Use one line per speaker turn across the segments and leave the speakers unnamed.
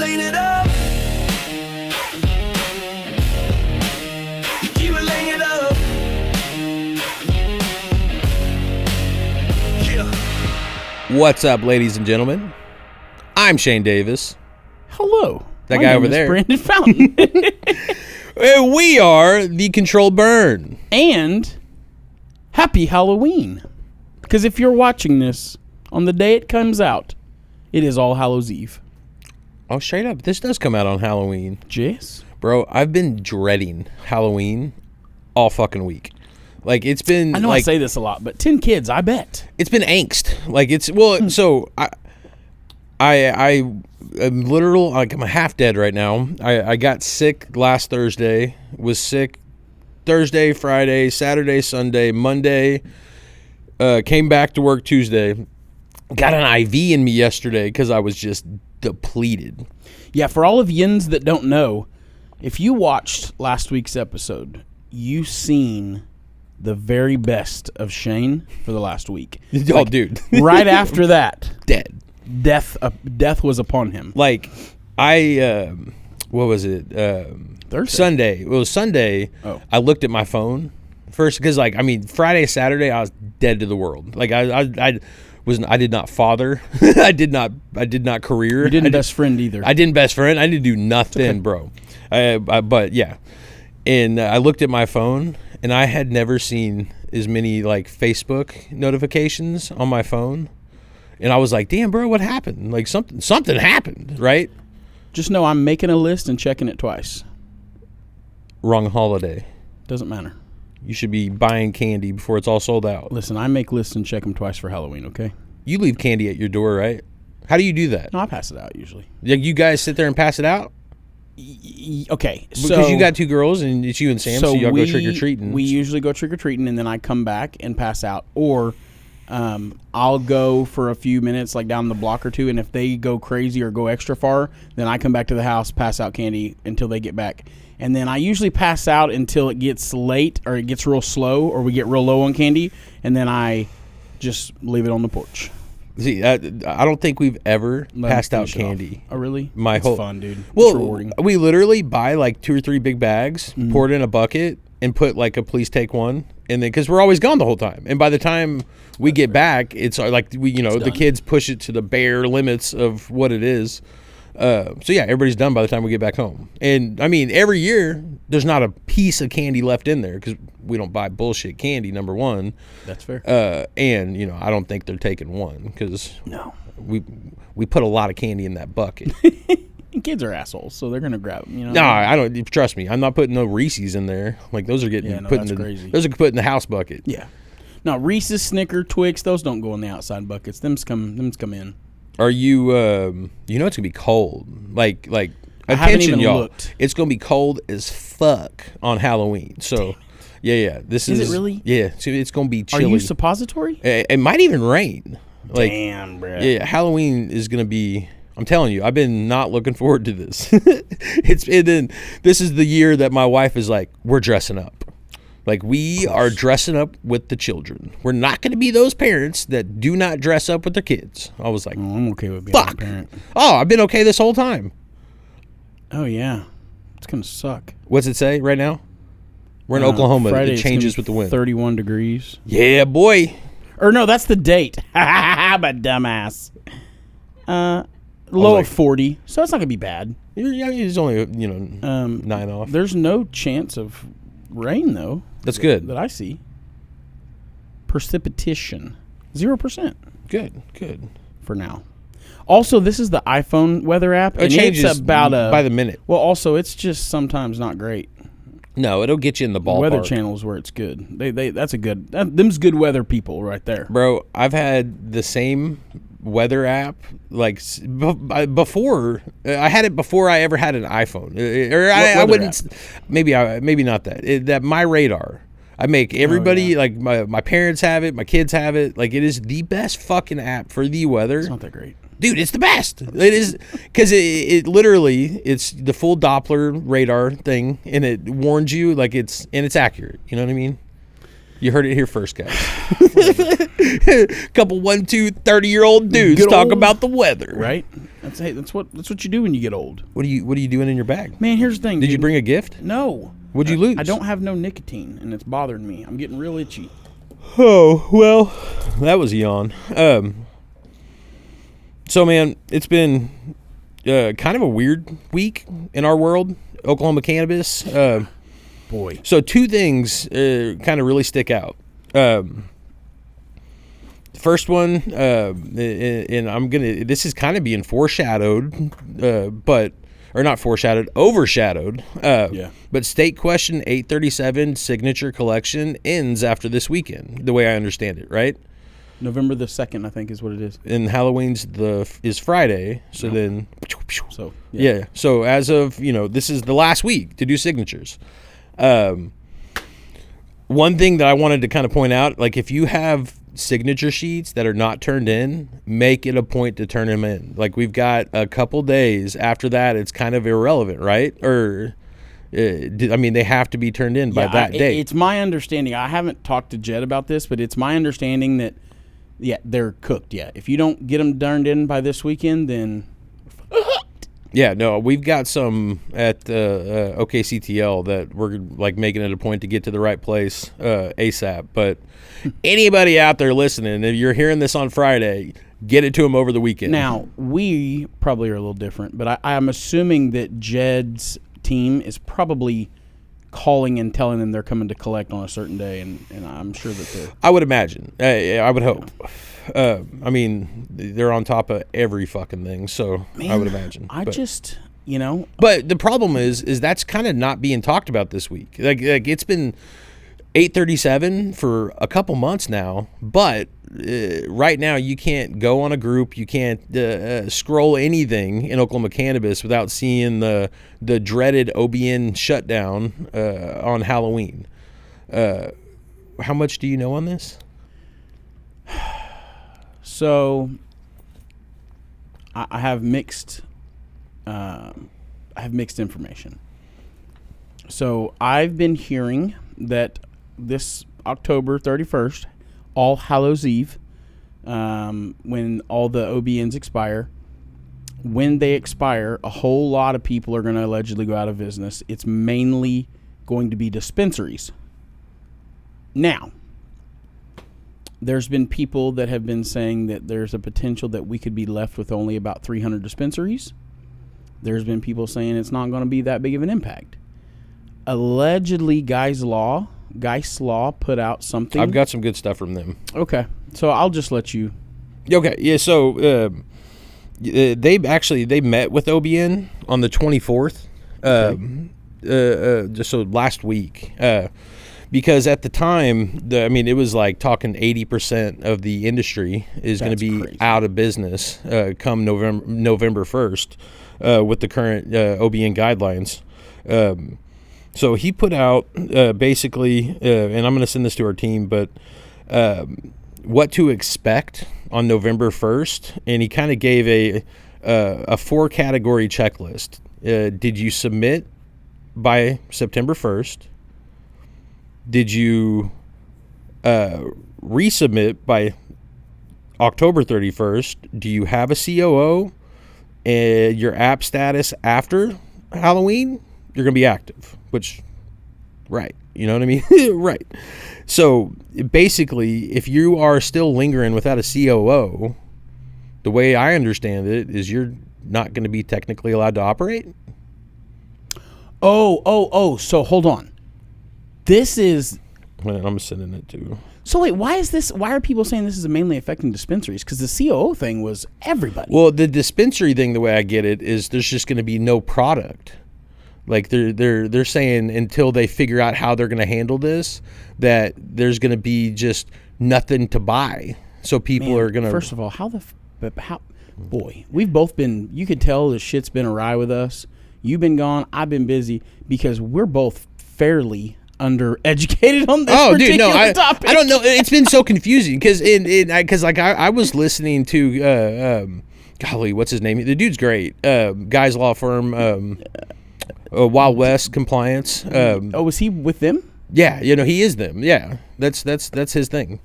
laying it up. You keep it laying it up. Yeah.
What's up, ladies and gentlemen? I'm Shane Davis.
Hello.
That
My
guy
name
over
is
there.
Brandon Fountain.
And we are the Controlled Burn.
And happy Halloween. Because if you're watching this on the day it comes out, it is All Hallows Eve.
Oh, straight up. This does come out on Halloween.
Yes.
Bro, I've been dreading Halloween all fucking week. Like, it's been...
I know I say this a lot, but 10 kids, I bet.
It's been angst. Like, it's... Well, so... I'm literal, like, I'm half dead right now. I got sick last Thursday, was sick Thursday, Friday, Saturday, Sunday, Monday, came back to work Tuesday, got an IV in me yesterday because I was just depleted.
Yeah, for all of yins that don't know, if you watched last week's episode, you seen the very best of Shane for the last week.
Oh, dude.
Right after that,
Dead.
Death was upon him.
Like, what was it?
Thursday.
Sunday. It was Sunday.
Oh.
I looked at my phone first because, like, I mean, Friday, Saturday, I was dead to the world. Like, I did not father. I did not career.
You didn't best friend either.
I didn't best friend. I didn't do nothing, bro. But yeah, and I looked at my phone, and I had never seen as many like Facebook notifications on my phone. And I was like, damn, bro, what happened? Like, something happened, right?
Just know I'm making a list and checking it twice.
Wrong holiday.
Doesn't matter.
You should be buying candy before it's all sold out.
Listen, I make lists and check them twice for Halloween, okay?
You leave candy at your door, right? How do you do that?
No, I pass it out usually.
Like, you guys sit there and pass it out?
Okay, so...
Because you got two girls, and it's you and Sam, so y'all go trick-or-treating.
We usually go trick-or-treating, and then I come back and pass out. Or... I'll go for a few minutes, like down the block or two, and if they go crazy or go extra far, then I come back to the house, pass out candy until they get back. And then I usually pass out until it gets late or it gets real slow or we get real low on candy, and then I just leave it on the porch.
See, I don't think we've ever passed out candy.
Oh, really?
It's
fun, dude.
Well,
it's rewarding.
We literally buy like 2 or 3 big bags, pour it in a bucket, and put like a please take one. And then, because we're always gone the whole time. And by the time we get back, it's like, the kids push it to the bare limits of what it is. So yeah, everybody's done by the time we get back home. And I mean, every year, there's not a piece of candy left in there because we don't buy bullshit candy, number one.
That's fair.
And, I don't think they're taking one because
no,
we put a lot of candy in that bucket.
And kids are assholes, so they're gonna grab them.
No, I don't. Trust me, I'm not putting no Reese's in there. Like, those are getting
crazy.
Those are put in the house bucket.
Yeah. No, Reese's, Snicker, Twix, those don't go in the outside buckets. Them's come in. Are
you? It's gonna be cold. Like
I haven't
attention,
even
y'all.
Looked.
It's gonna be cold as fuck on Halloween. So, yeah. This is
it really?
Yeah. So it's gonna be chilly.
Are you suppository?
It might even rain. Like,
damn, bro.
Yeah, Halloween is gonna be. I'm telling you, I've been not looking forward to this. This is the year that my wife is like, we're dressing up. Like, we are dressing up with the children. We're not going to be those parents that do not dress up with their kids. I was like,
I'm okay with being
fuck.
a parent.
Oh, I've been okay this whole time.
Oh, yeah. It's going to suck.
What's it say right now? We're in Oklahoma.
Friday,
it changes with the wind.
31 degrees.
Yeah, boy.
Or no, that's the date. I'm a dumbass. Low of 40, so it's not gonna be bad.
Yeah, it's only 9 off.
There's no chance of rain though.
That's good.
That I see. Precipitation 0%.
Good
For now. Also, this is the iPhone weather app.
It changes
it's about
by the minute.
Well, also it's just sometimes not great.
No, it'll get you in the ballpark.
Weather channels where it's good. That's a good. Them's good weather people right there,
bro. I've had the same weather app like before. I had it before I ever had an iPhone. I wouldn't. App? Maybe not that. That My Radar. I make everybody like my parents have it. My kids have it. Like, it is the best fucking app for the weather.
It's not that great.
Dude, it's the best. It is, because it literally, it's the full Doppler radar thing, and it warns you, like, it's accurate. You know what I mean? You heard it here first, guys. Couple 30-year-old dudes talk about the weather.
Right? That's what you do when you get old.
What are you doing in your bag?
Man, here's the thing.
Did you bring a gift?
No.
What'd you lose?
I don't have no nicotine, and it's bothering me. I'm getting real itchy.
Oh, well, that was a yawn. So, man, it's been kind of a weird week in our world, Oklahoma cannabis.
Boy.
So 2 things kind of really stick out. First one, and this is kind of being foreshadowed, overshadowed. But State Question 837 signature collection ends after this weekend, the way I understand it, right?
November the 2nd, I think, is what it is.
And Halloween's is Friday, so then...
So,
yeah. So as of, this is the last week to do signatures. One thing that I wanted to kind of point out, like if you have signature sheets that are not turned in, make it a point to turn them in. Like we've got a couple days after that, it's kind of irrelevant, right? Or they have to be turned in by that date.
It's my understanding. I haven't talked to Jed about this, but it's my understanding that they're cooked. Yeah, if you don't get them turned in by this weekend, then
yeah, no, we've got some at OKCTL that we're like making it a point to get to the right place ASAP. But anybody out there listening, if you're hearing this on Friday, get it to them over the weekend.
Now, we probably are a little different, but I'm assuming that Jed's team is probably calling and telling them they're coming to collect on a certain day, and I'm sure that they're...
I would imagine. I would hope. They're on top of every fucking thing, so I would imagine.
But
the problem is that's kind of not being talked about this week. Like it's been 837 for a couple months now, but right now you can't go on a group, you can't scroll anything in Oklahoma Cannabis without seeing the dreaded OBN shutdown on Halloween. How much do you know on this?
So I have mixed information. So I've been hearing that this October 31st, All Hallows Eve, when all the OBNs expire, when they expire, a whole lot of people are going to allegedly go out of business. It's mainly going to be dispensaries. Now, there's been people that have been saying that there's a potential that we could be left with only about 300 dispensaries. There's been people saying it's not going to be that big of an impact. Allegedly, Geis Law put out something.
I've got some good stuff from them.
Okay, so I'll just let you.
Okay, yeah. So they met with OBN on the 24th. Just so last week. Because at the time, it was like talking 80% of the industry is going to be crazy. Out of business come November 1st with the current OBN guidelines. So he put out basically, and I'm going to send this to our team, but what to expect on November 1st, and he kind of gave a 4-category checklist. Did you submit by September 1st? Did you resubmit by October 31st? Do you have a COO? And your app status after Halloween, you're going to be active, which, right. You know what I mean? Right. So basically, if you are still lingering without a COO, the way I understand it is you're not going to be technically allowed to operate.
Oh. So hold on. This is...
I'm sending it to...
So wait, why are people saying this is mainly affecting dispensaries? Because the COO thing was everybody.
Well, the dispensary thing, the way I get it, is there's just going to be no product. Like they're saying until they figure out how they're going to handle this, that there's going to be just nothing to buy. So people are going to...
First of all, boy, we've both been... You could tell the shit's been awry with us. You've been gone. I've been busy because we're both fairly undereducated on this particular topic.
I don't know. It's been so confusing because I was listening to golly, what's his name? The dude's great. Guy's law firm, Wild West Compliance.
Was he with them?
Yeah, he is them. Yeah, that's his thing.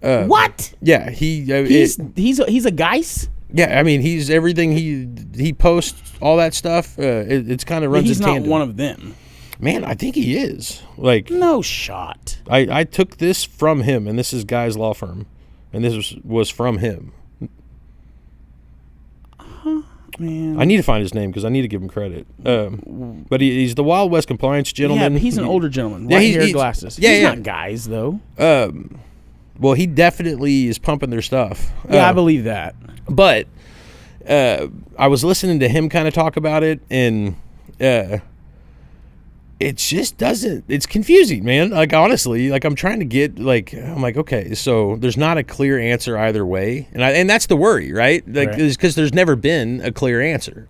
What?
Yeah,
he's a Geis.
Yeah, I mean, he's everything he posts, all that stuff. It's kind of runs.
He's
in
not
tandem.
one of them.
Man, I think he is. Like,
No shot.
I took this from him, and this is Guy's law firm, and this was from him.
Man.
I need to find his name because I need to give him credit. But he's the Wild West compliance gentleman.
Yeah, he's an older gentleman.
Yeah,
White
he's-
hair,
he's-
glasses.
yeah,
he's
yeah.
not guys, though.
Well, he definitely is pumping their stuff.
Yeah, I believe that.
But I was listening to him kind of talk about it, and it just doesn't. It's confusing, man. Like, honestly, like I'm trying to get I'm like, okay, so there's not a clear answer either way, and that's the worry, right? Like, because there's never been a clear answer.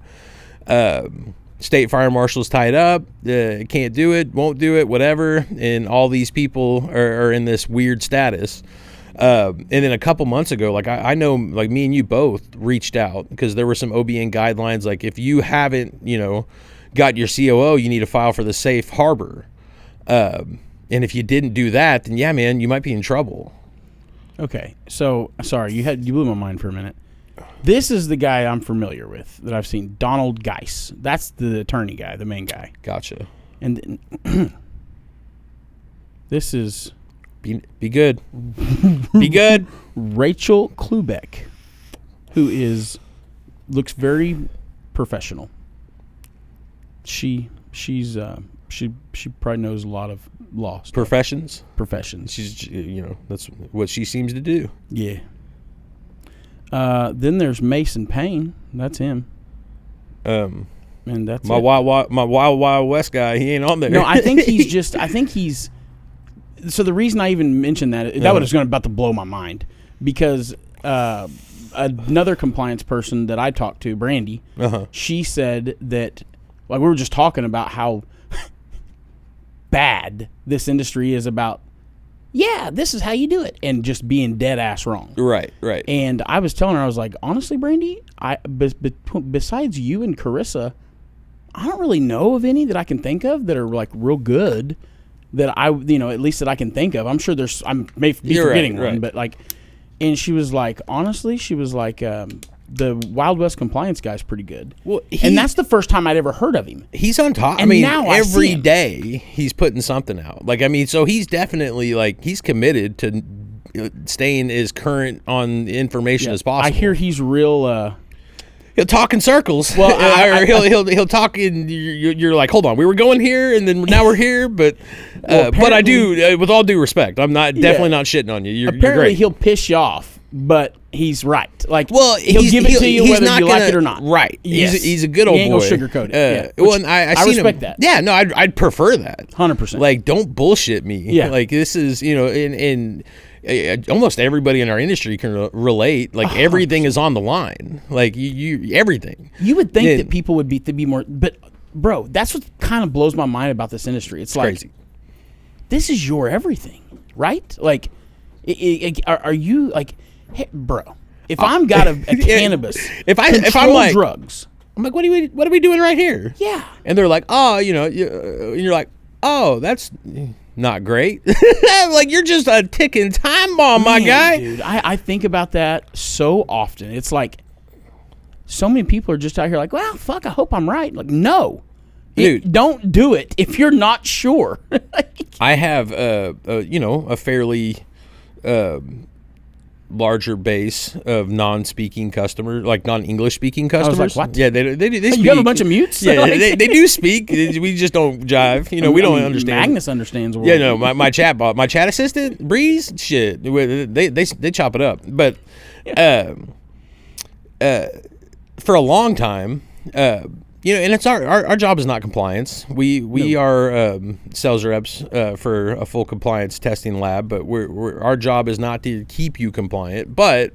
State fire marshal's tied up, can't do it, won't do it, whatever, and all these people are in this weird status. And then a couple months ago, like I know, like me and you both reached out because there were some OBN guidelines, like if you haven't, got your COO, you need to file for the safe harbor. And if you didn't do that, then yeah, man, you might be in trouble.
Okay, so sorry, you blew my mind for a minute. This is the guy I'm familiar with that I've seen, Donald Geis. That's the attorney guy, the main guy.
Gotcha.
And this is
Be good. Be good.
Rachel Klubeck, who looks very professional. She probably knows a lot of law stuff.
Professions.
She's
that's what she seems to do.
yeah. Then there's Mason Payne. That's him. And that's
my
it.
wild west guy. He ain't on there.
No, I think he's. So the reason I even mentioned that was about to blow my mind because another compliance person that I talked to, Brandy, she said that, like, we were just talking about how bad this industry is about. Yeah, this is how you do it, and just being dead ass wrong.
Right.
And I was telling her, I was like, honestly, Brandy, besides you and Carissa, I don't really know of any that I can think of that are like real good. That at least that I can think of. I'm sure I may be forgetting one, but like, and she was like, honestly, the Wild West compliance guy's pretty good. Well, and that's the first time I'd ever heard of him.
He's on top.
And now
every day he's putting something out. Like, so he's definitely he's committed to staying as current on information as possible.
I hear he's real.
He'll talk in circles. Well, he'll talk in. You're like, hold on, we were going here, and then now we're here. But but I do, with all due respect, I'm definitely not shitting on you. You're great.
He'll piss you off, but he's right. Like,
well,
he'll give it to you whether you like it or not.
Right.
Yes.
He's a good old boy.
He ain't gonna sugarcoat it.
Well, and I
respect that.
Yeah, no, I'd prefer that.
100%.
Like, don't bullshit me.
Yeah.
Like, this is, in almost everybody in our industry can relate. Like, everything is on the line. Like, you everything.
You would think that people would be more, but bro, that's what kind of blows my mind about this industry. It's like,
crazy.
This is your everything, right? Like, are you like, hey, bro? If I'm got a cannabis, if I'm like drugs,
I'm like, what are we doing right here?
Yeah.
And they're like, oh, you're like, oh, that's not great. Like, you're just a ticking time bomb, my guy.
Dude, I think about that so often. It's like so many people are just out here like, well, fuck, I hope I'm right. Like, no.
Dude,
don't do it if you're not sure.
I have a fairly larger base of non-speaking customers, like non-English speaking customers.
I was like, what?
Yeah, they speak.
You have a bunch of mutes?
Yeah, they do speak. We just don't jive. We don't understand.
Magnus understands.
Yeah, no, my chatbot, my chat assistant, Breeze, shit, they chop it up. But for a long time, and it's our job is not compliance. We are sales reps for a full compliance testing lab, but our job is not to keep you compliant. But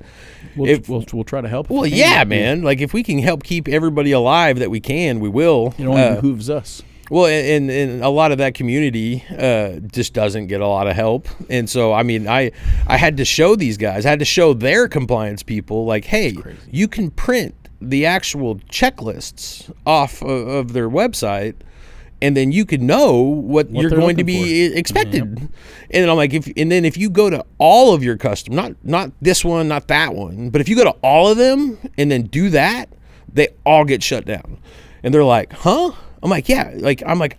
we'll try to help.
Well, yeah, man. Like, if we can help keep everybody alive that we can, we will.
It only behooves us.
Well, and a lot of that community just doesn't get a lot of help. And so, I had to show these guys, I had to show their compliance people, like, hey, you can print the actual checklists off of their website and then you could know what you're going to be expected. And then I'm like, if you go to all of your customers, not this one, not that one, but if you go to all of them and then do that, they all get shut down. And they're like, huh? I'm like, yeah.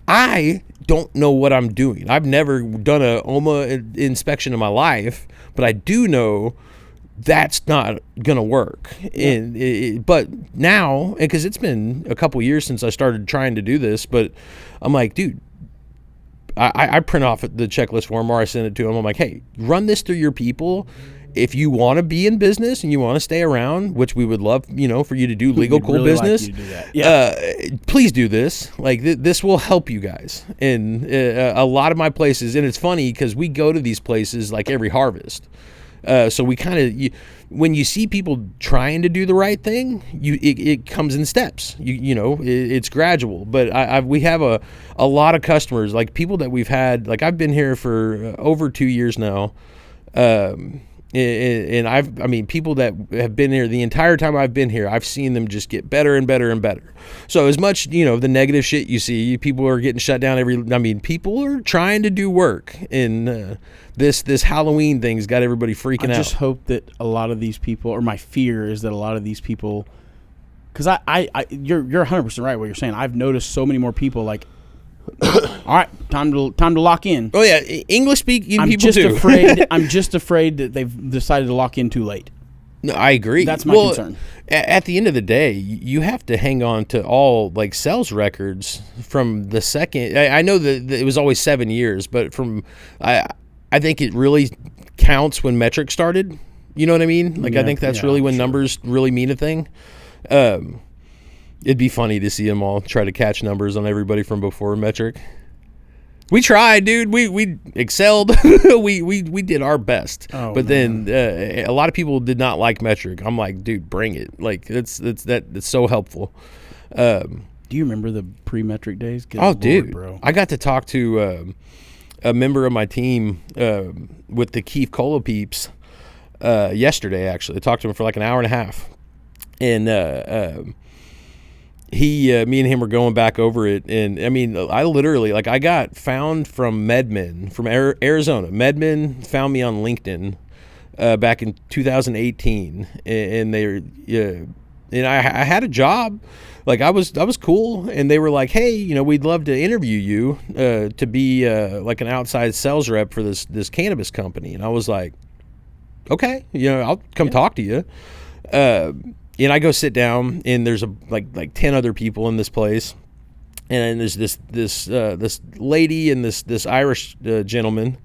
I don't know what I'm doing. I've never done a OMA inspection in my life, but I do know that's not gonna work. But now, because it's been a couple years since I started trying to do this, but I'm like, dude, I print off the checklist form or I send it to them. I'm like, hey, run this through your people. If you want to be in business and you want to stay around, which we would love, for you to do legal, cool really business, like you to do that. Please do this. Like this will help you guys. And a lot of my places, and it's funny because we go to these places like every harvest. So we kind of, when you see people trying to do the right thing, it comes in steps. It's gradual. But we have a lot of customers, like people that we've had. Like I've been here for over 2 years now. And people that have been here the entire time I've been here, I've seen them just get better and better and better. So as much, the negative shit you see, people are getting shut down people are trying to do work. And this Halloween thing's got everybody freaking out.
I just hope that a lot of these people, or my fear is that a lot of these people, because you're 100% right what you're saying. I've noticed so many more people like, all right, time to lock in.
Oh yeah, English speaking people too.
I'm just afraid that they've decided to lock in too late.
No, I agree.
That's my concern.
At the end of the day, you have to hang on to all like sales records from the second. I know that it was always 7 years, but I think it really counts when metric started. You know what I mean? Like I think that's really when numbers really mean a thing. It'd be funny to see them all try to catch numbers on everybody from before metric. We tried, dude. We excelled. we did our best. But then a lot of people did not like metric. I'm like, dude, bring it. Like that's so helpful.
Do you remember the pre-metric days?
Dude, bro. I got to talk to a member of my team with the Keef Cola peeps yesterday. Actually, I talked to him for like an hour and a half, and me and him were going back over it, and I literally, like, I got found from MedMen from Arizona. MedMen found me on LinkedIn back in 2018, and I had a job. Like I was cool, and they were like, hey, we'd love to interview you to be like an outside sales rep for this cannabis company. And I was like, okay, I'll come talk to you. And I go sit down, and there's like 10 other people in this place, and there's this lady and this Irish gentleman,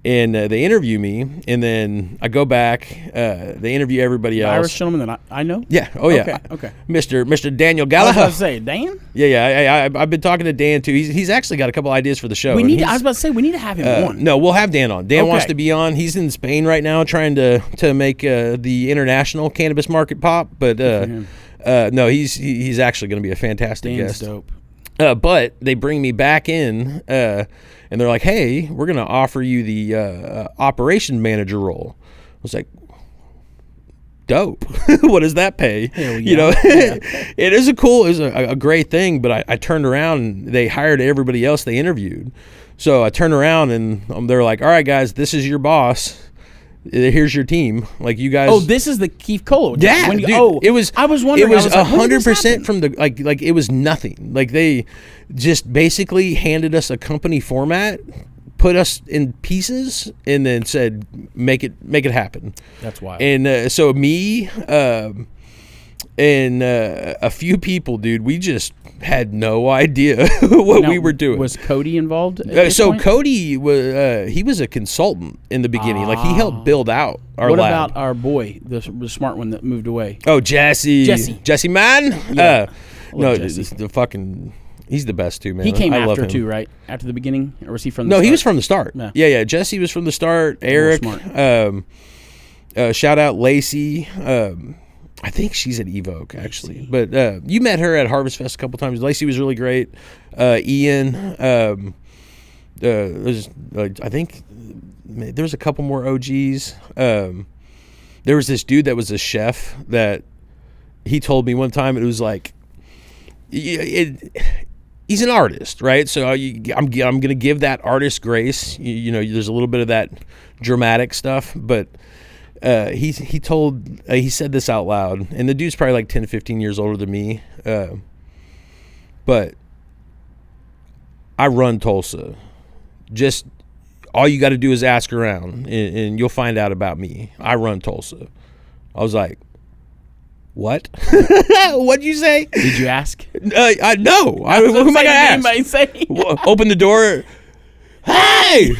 and they interview me, and then I go back. They interview everybody else.
Irish gentleman that I know.
Yeah. Oh yeah.
Okay.
Mr. Daniel Gallagher.
I was about to say Dan.
Yeah. I've been talking to Dan too. He's actually got a couple ideas for the show.
I was about to say we need to have him on.
No, we'll have Dan on. Dan wants to be on. He's in Spain right now trying to make the international cannabis market pop. But no, he's actually going to be a fantastic
Dan's
guest.
Dope.
But they bring me back in, and they're like, hey, we're going to offer you the operation manager role. I was like, dope. What does that pay?
Yeah.
It is a great thing, but I turned around and they hired everybody else they interviewed. So I turned around and they're like, all right, guys, this is your boss. Here's your team. Like you guys.
Oh, this is the Keef Cola.
Yeah, dude, it was.
I was wondering.
It was 100% from the like. It was nothing. Like they just basically handed us a company format, put us in pieces, and then said, "Make it happen."
That's wild.
And so me and a few people, dude, we just had no idea what we were doing.
Was Cody involved?
Cody was he was a consultant in the beginning. Like he helped build out our lab.
What about our boy, the smart one that moved away?
Oh, Jesse man.
Yeah.
No,
Jesse.
he's the best too, man.
He came
I love
after
him.
too, right? After the beginning, or was he from the start?
No, he was from the start. Yeah. Jesse was from the start. Eric.
Smart.
Shout out Lacey. I think she's at Evoke actually, but you met her at Harvest Fest a couple times. Lacey was really great. Ian, I think there's a couple more OGs. There was this dude that was a chef that he told me one time. It was like, you he's an artist, right? So I'm gonna give that artist grace. You know, there's a little bit of that dramatic stuff, but he said this out loud, and the dude's probably like 10 to 15 years older than me, but I run Tulsa. Just all you got to do is ask around, and you'll find out about me. I run Tulsa. I was like, what? What'd you say?
Did you ask?
I no. Who am I gonna ask?
Say?
Open the door. Hey,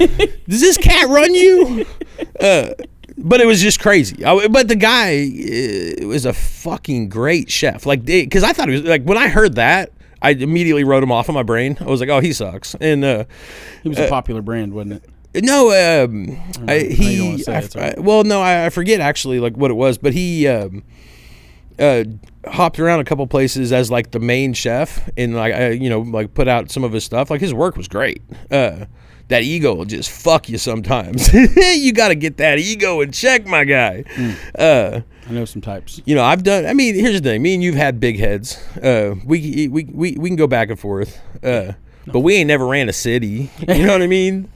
does this cat run you? But it was just crazy. But the guy was a fucking great chef. Like, because I thought he was like, when I heard that, I immediately wrote him off in my brain. I was like, oh, he sucks. And
he was a popular brand, wasn't it?
No, I forget actually like what it was, but he hopped around a couple places as like the main chef, and like like put out some of his stuff. Like his work was great. That ego will just fuck you sometimes. You got to get that ego in check, my guy.
I know some types.
You know, I've done. I mean, here's the thing. Me and you've had big heads. We can go back and forth. But we ain't never ran a city. You know what I mean?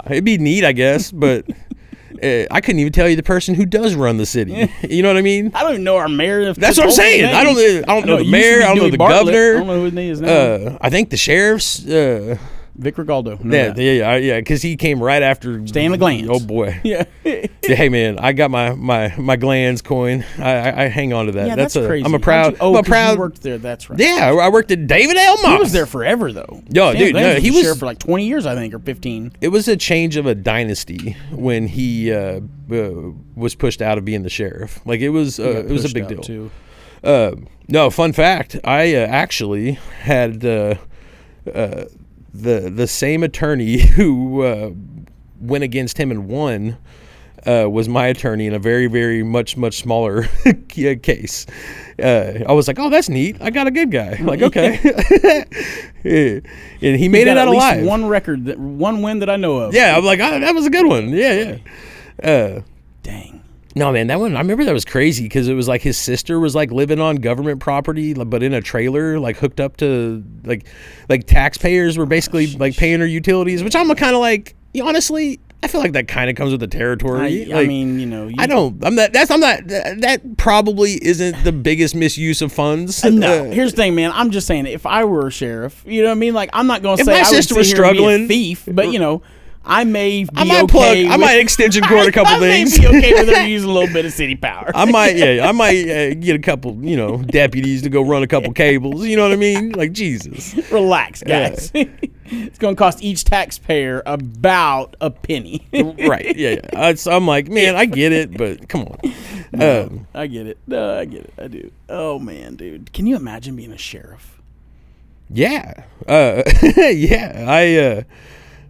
It'd be neat, I guess, but I couldn't even tell you the person who does run the city. You know what I mean?
I don't even know our mayor.
That's what I'm saying. I don't know the mayor. I don't know the governor.
I don't know who his name is now.
I think the sheriff's.
Vic Rigaldo.
Yeah, because he came right after
Stan the Glands.
Oh boy.
Yeah.
Hey man, I got my Glands coin. I hang on to that.
Yeah, that's crazy.
I'm a proud.
You
proud.
worked there. That's right.
Yeah, I worked at David L. Moss.
He was there forever though.
Yo,
Stan
dude,
Glands
he
was
was
sheriff for like 20 years, I think, or 15.
It was a change of a dynasty when he was pushed out of being the sheriff. Like it was a big deal.
Too.
No, fun fact. I actually had the same attorney who went against him and won was my attorney in a very, very much smaller case. I was like, oh, that's neat. I got a good guy. Like, okay. And he made it out alive.
At least one win that I know of.
Yeah, I'm like, that was a good one. Yeah.
Dang.
No, man, that one, I remember that was crazy because it was like his sister was like living on government property, but in a trailer, like hooked up to like taxpayers were basically like paying her utilities, which I'm kind of like, honestly, I feel like that kind of comes with the territory.
I mean, you know,
that probably isn't the biggest misuse of funds.
No, here's the thing, man. I'm just saying, if I were a sheriff, you know what I mean? Like, I'm not going to say
my sister was struggling,
be a thief, but you know, I might
extension cord a couple things.
I may be okay with her using a little bit of city power.
I might get a couple, deputies to go run a couple cables. You know what I mean? Like, Jesus.
Relax, guys. It's going to cost each taxpayer about a penny.
Right. Yeah. I'm like, man, I get it, but come on.
No, I get it. No, I get it. I do. Oh, man, dude. Can you imagine being a sheriff?
Yeah. Yeah.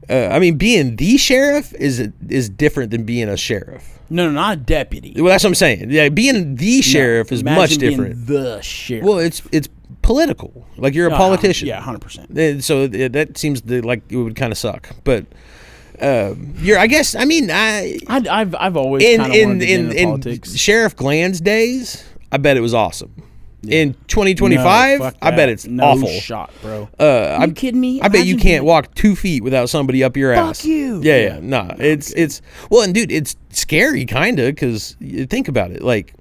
I mean, being the sheriff is different than being a sheriff.
No, not a deputy.
Well, that's what I'm saying. Yeah, being the sheriff is much different.
Being the sheriff.
Well, it's political. Like you're a politician.
Yeah, 100%.
So that seems like it would kind of suck. But I guess. I mean,
I've always kind of wanted to get into politics.
In Sheriff Gland's days, I bet it was awesome. Yeah. In 2025, I bet it's awful.
Shot, bro.
Are
you kidding me?
I bet you can't walk 2 feet without somebody up your ass.
Fuck you.
Yeah. Nah, it's well, and dude, it's scary, kind of, because think about it. Like,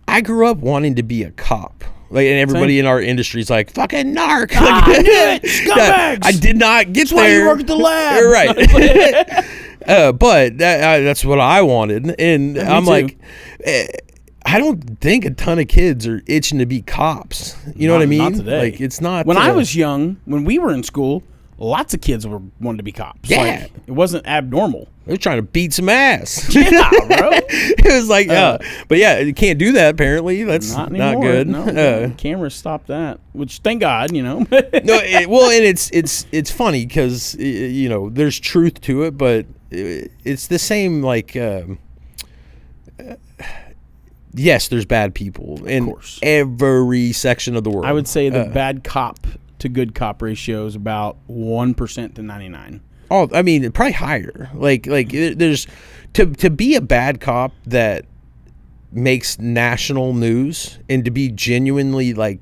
I grew up wanting to be a cop. Like, and everybody in our industry is like, fucking narc.
I knew it. Scumbags.
I did not get
That's why
there.
you work at the lab.
Right. But that's what I wanted. And I'm like, I don't think a ton of kids are itching to be cops. You know what I mean?
Not today.
Like, it's not.
When I was young, when we were in school, lots of kids wanted to be cops.
Yeah.
Like, it wasn't abnormal.
They were trying to beat some ass.
Yeah, bro.
It was like, but yeah, you can't do that apparently. That's not good.
No, cameras stopped that, which thank God, No,
and it's funny because there's truth to it, but it's the same. Like, yes, there's bad people in every section of the world.
I would say the bad cop to good cop ratio is about 1% to 99.
Oh, I mean, probably higher. Like there's to be a bad cop that makes national news and to be genuinely like,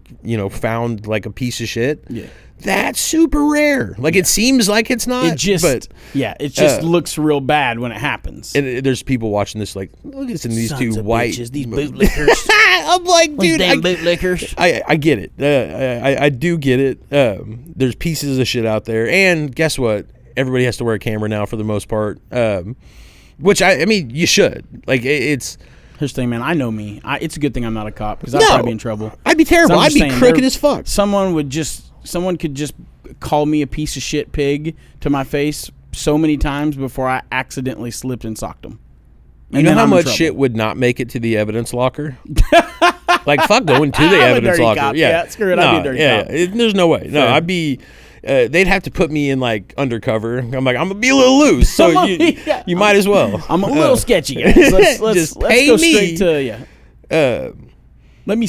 found like a piece of shit.
Yeah.
That's super rare. Like it seems like it's not.
It just looks real bad when it happens.
And there's people watching this like, look at these
Sons
two
of
white
bitches, these bootlickers.
I'm like, dude,
damn bootlickers.
I get it. I do get it. There's pieces of shit out there, and guess what? Everybody has to wear a camera now for the most part. Which I mean, you should. Like it's.
Here's the thing, man. I know me. It's a good thing I'm not a cop because I'd probably be in trouble.
I'd be terrible. I'd be crooked as fuck.
Someone could just call me a piece of shit pig to my face so many times before I accidentally slipped and socked them.
You know how much shit would not make it to the evidence locker? Like, fuck going to the evidence locker.
Cop. Yeah, screw it. I'd be a dirty cop.
There's no way. No, I'd be... they'd have to put me in, like, undercover. I'm like, I'm going to be a little loose, so you might as well.
I'm a little sketchy, guys. Let's go straight to... Let me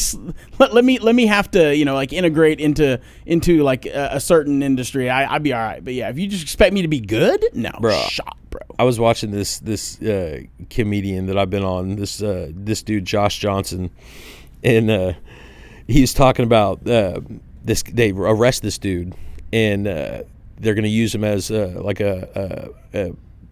have to like integrate into like a certain industry. I'd be all right. But yeah, if you just expect me to be good, no, shot, bro. I
was watching this comedian that I've been on, this dude Josh Johnson, and he's talking about this. They arrest this dude, and they're gonna use him as like a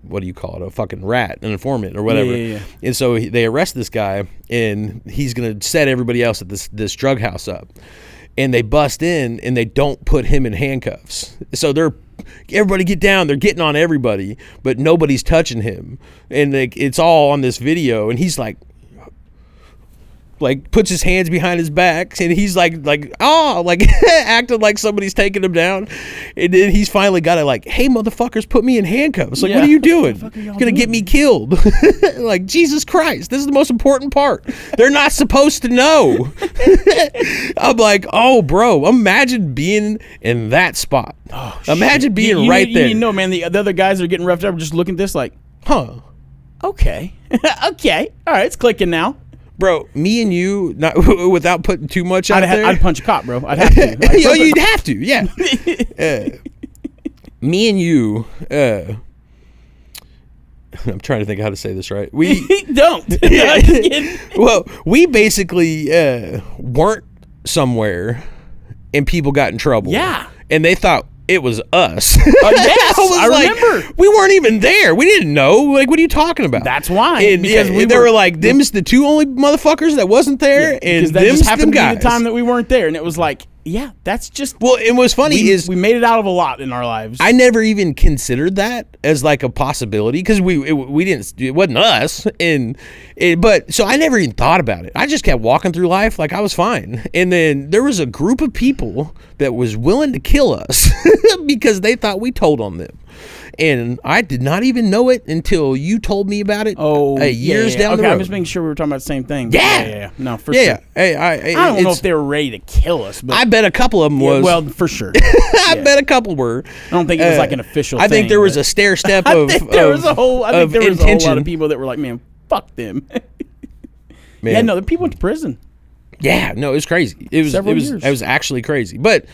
what do you call it? A fucking rat, an informant or whatever.
Yeah.
And so they arrest this guy, and he's going to set everybody else at this drug house up. And they bust in, and they don't put him in handcuffs. So everybody get down. They're getting on everybody, but nobody's touching him. And it's all on this video, and he's like puts his hands behind his back, and he's like acting like somebody's taking him down, and then he's finally got it like, hey motherfuckers, put me in handcuffs. Like, what are you doing? You're gonna get me killed. Like, Jesus Christ, this is the most important part. They're not supposed to know. I'm like, oh bro, imagine being in that spot. Imagine being right there.
You know, man, the other guys are getting roughed up just looking at this like,
huh,
okay. Okay, all right, it's clicking now.
Bro, me and you, not without putting too much out there.
I'd punch a cop, bro. I'd have to.
You'd have to, yeah. Me and you, I'm trying to think how to say this right. We
don't.
Well, we basically weren't somewhere, and people got in trouble.
Yeah.
And they thought it was us.
Yes, I remember.
We weren't even there. We didn't know. Like, what are you talking about?
That's why.
And because they were like, them's the two only motherfuckers that wasn't there, and
that
them's
just happened
them
to be
guys.
the time that we weren't there, and it was like, yeah, that's just.
Well, and what's funny is
we made it out of a lot in our lives.
I never even considered that as like a possibility because we didn't. It wasn't us, but so I never even thought about it. I just kept walking through life like I was fine, and then there was a group of people that was willing to kill us because they thought we told on them. And I did not even know it until you told me about it. Years down the road.
I'm just making sure we were talking about the same thing.
Yeah.
No, for sure.
Hey,
I don't know if they were ready to kill us, but
I bet a couple of them was.
Well, for sure.
I bet a couple were.
I don't think it was like an official thing.
I think there was a stair step of
there was a whole lot of people that were like, man, fuck them. Man. Yeah, no, the people went to prison.
Yeah, no, it was crazy. It was actually crazy. But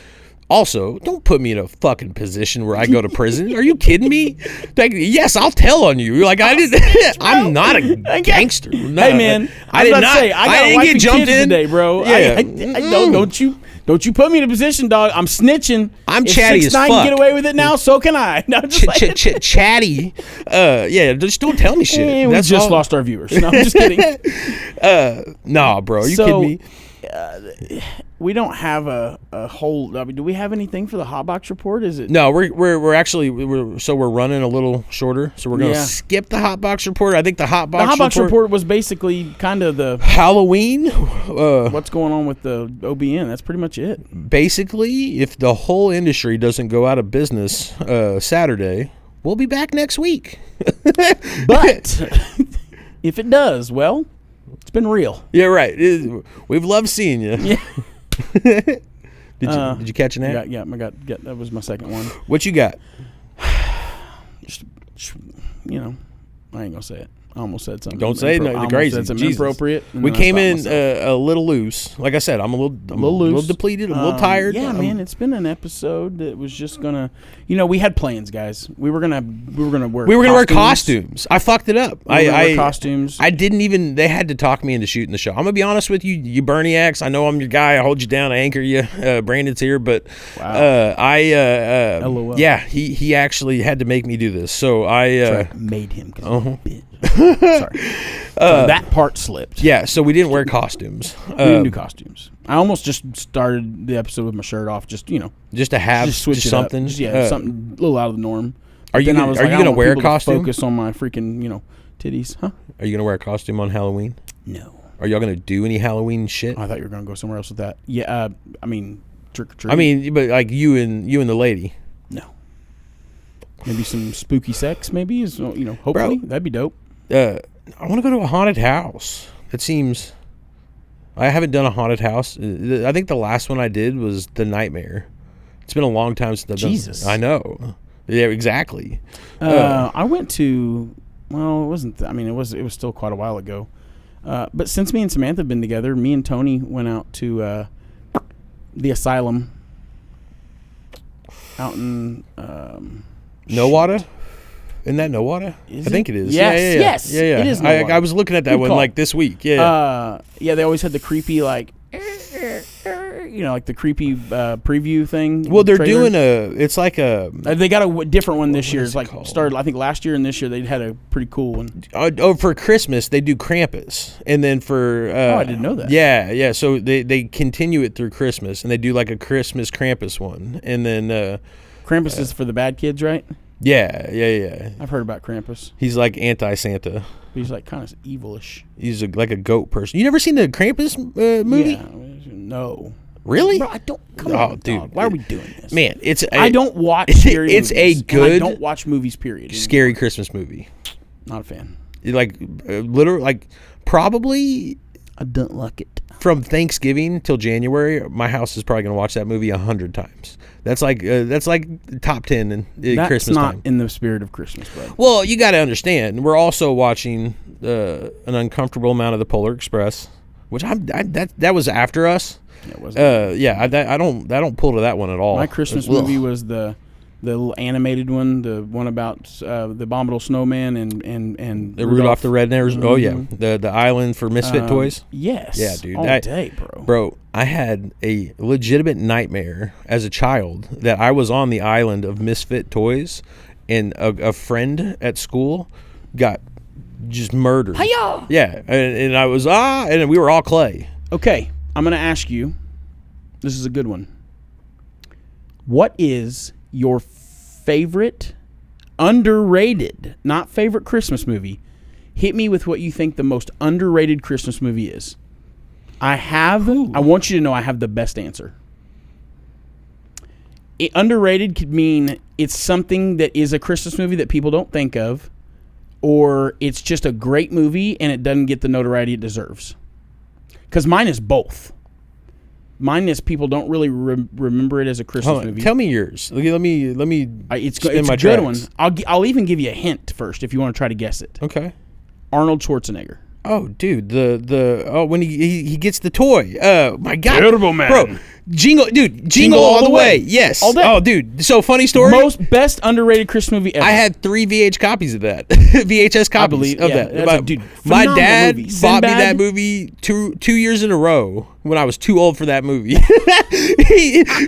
also, don't put me in a fucking position where I go to prison. Are you kidding me? Like, yes, I'll tell on you. Like, I didn't. I'm not a gangster. No,
hey, man,
I did not. I didn't get jumped in
today, bro.
Yeah.
Don't you put me in a position, dog. I'm snitching.
I'm chatty as fuck.
6ix9ine can get away with it now, so can I. No,
chatty. Yeah, just don't tell me shit.
We just lost our viewers. No, I'm just kidding.
Nah, bro. Are you kidding me?
We don't have a whole. I mean, do we have anything for the Hotbox report? Is it?
No, we're actually we're running a little shorter, so we're gonna skip the Hotbox report. I think the Hotbox
report was basically kind of the
Halloween.
What's going on with the OBN? That's pretty much it.
Basically, if the whole industry doesn't go out of business Saturday, we'll be back next week.
But if it does, well, it's been real.
Yeah, right. We've loved seeing you.
Yeah.
Did you catch an ad?
Yeah, I got that was my second one.
What you got?
Just, I ain't gonna say it. I almost said something.
Don't say no, the crazy.
Said something
Jesus.
inappropriate.
We came in a little loose. Like I said, I'm a little
loose.
a little depleted, a little tired.
Yeah, man, it's been an episode that was just gonna. We had plans, guys. We were gonna wear
costumes. I fucked it up.
We were gonna wear costumes.
I didn't even. They had to talk me into shooting the show. I'm gonna be honest with you, you Berniacs. I know I'm your guy. I hold you down. I anchor you. Brandon's here, but
LOL.
Yeah, he actually had to make me do this. So I
made him. Sorry. That part slipped.
Yeah, so we didn't wear costumes.
We didn't do costumes. I almost just started the episode with my shirt off, just to have
switch something.
Something a little out of the norm.
Are you gonna wear a costume?
Focus on my freaking titties, huh?
Are you gonna wear a costume on Halloween?
No.
Are y'all gonna do any Halloween shit?
I thought you were gonna go somewhere else with that. Yeah, I mean trick or treat.
I mean, but like you and the lady.
No. Maybe some spooky sex. Maybe hopefully that'd be dope.
I want to go to a haunted house. It seems. I haven't done a haunted house. I think the last one I did was the Nightmare. It's been a long time since I've done.
Jesus.
I know. Yeah, exactly.
I went to. Well, it wasn't. It was still quite a while ago. But since me and Samantha have been together, me and Tony went out to the asylum out in
Nowata. Isn't that Nowata? I think it is.
Yes.
Yeah.
It is
I was looking at that
Good
one
call.
like this week. Yeah.
They always had the creepy like the creepy preview thing.
Well, they're
trailer.
doing it's like a.
They got a different one this year. It's like
called?
started. I think last year and this year they had a pretty cool one.
For Christmas they do Krampus, and then for
I didn't know that.
Yeah. So they continue it through Christmas, and they do like a Christmas Krampus one, and then
Krampus is for the bad kids, right?
Yeah.
I've heard about Krampus.
He's like anti-Santa.
He's like kind of evilish.
He's like a goat person. You never seen the Krampus movie?
Yeah, no.
Really?
Bro, I don't. Come on,
dude.
dog. Why are we doing this?
Man,
I don't watch scary
it's
movies.
a good.
I don't watch movies. Period.
Scary Christmas movie.
Not a fan.
Literally, probably.
I don't like it.
From Thanksgiving till January, my house is probably going to watch that movie 100 times. That's like top 10 in Christmas time.
That's not in the spirit of Christmas, bro.
Well, you got to understand. We're also watching an uncomfortable amount of the Polar Express, which that was after us.
Yeah, it wasn't.
I don't pull to that one at all.
My Christmas movie was the little animated one, the one about the Abominable Snowman and
the Rudolph the Red-Nosed.
Mm-hmm.
Oh yeah, the island for misfit toys.
Yes.
Yeah, dude.
All day, bro.
Bro, I had a legitimate nightmare as a child that I was on the island of misfit toys, and a friend at school got just murdered.
Hi-ya!
Yeah, and I was and we were all clay.
Okay, I'm gonna ask you. This is a good one. What is your favorite underrated, not favorite Christmas movie? Hit me with what you think the most underrated Christmas movie is. I want you to know I have the best answer. Underrated could mean it's something that is a Christmas movie that people don't think of, or it's just a great movie and it doesn't get the notoriety it deserves. Because mine is both. Mine is people don't really remember it as a Christmas movie.
Tell me yours. Let me.
It's a good one. I'll even give you a hint first if you want to try to guess it.
Okay.
Arnold Schwarzenegger.
Oh, dude, when he gets the toy. My God,
Terrible Man.
Bro, Jingle all the way. Yes.
All day.
Oh, dude. So funny story.
Best underrated Christmas movie ever.
I had 3 VH copies of that. VHS copies of that.
Dude,
my dad
movie.
bought me
Sinbad?
that movie two years in a row when I was too old for that movie.